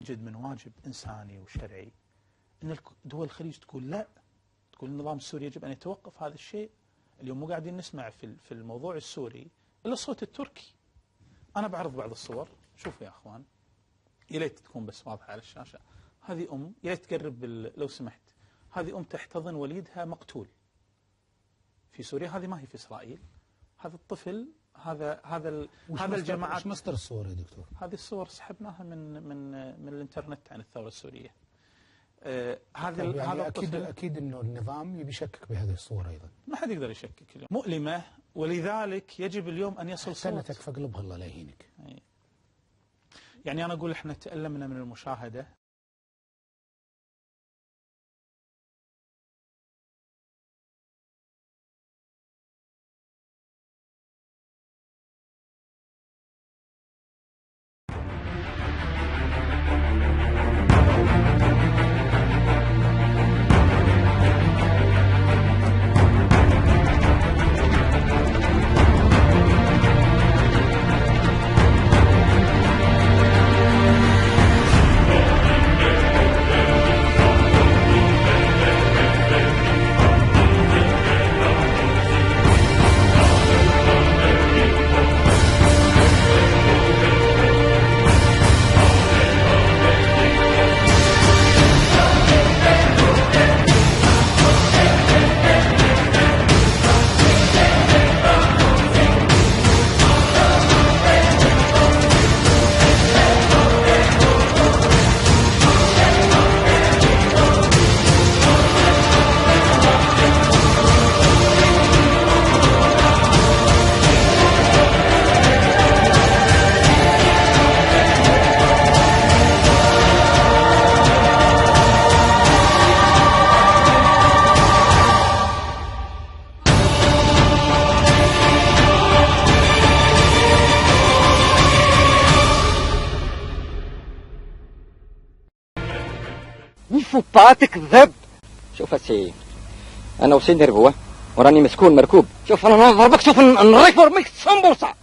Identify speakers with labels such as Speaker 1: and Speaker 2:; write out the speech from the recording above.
Speaker 1: جد من واجب إنساني وشرعي أن دول الخليج تقول لا، تقول النظام السوري يجب أن يتوقف هذا الشيء. اليوم مو قاعدين نسمع في الموضوع السوري إلا الصوت التركي. أنا بعرض بعض الصور، شوفوا يا أخوان، يا ليت تكون بس واضحة على الشاشة. هذه يا ليت تقرب لو سمحت. هذه تحتضن وليدها مقتول في سوريا، هذه ما هي في إسرائيل. هذا الطفل، هذا الجماعات.
Speaker 2: وش مصدر الصور يا دكتور؟
Speaker 1: هذه الصور سحبناها من الانترنت عن الثورة السورية.
Speaker 2: هذا اكيد انه النظام يبي يشكك بهذه الصور ايضا.
Speaker 1: ما حد يقدر يشكك اليوم، مؤلمة، ولذلك يجب اليوم ان يصل صوت.
Speaker 2: سنتك فقلبها الله لا يهينك.
Speaker 1: يعني انا اقول احنا تألمنا من المشاهدة.
Speaker 3: فوباتك ذب. شوف هسي انا وسيد هربوه وراني مسكون مركوب. شوف انا ضربك، شوف نريك برميك سمبوسه.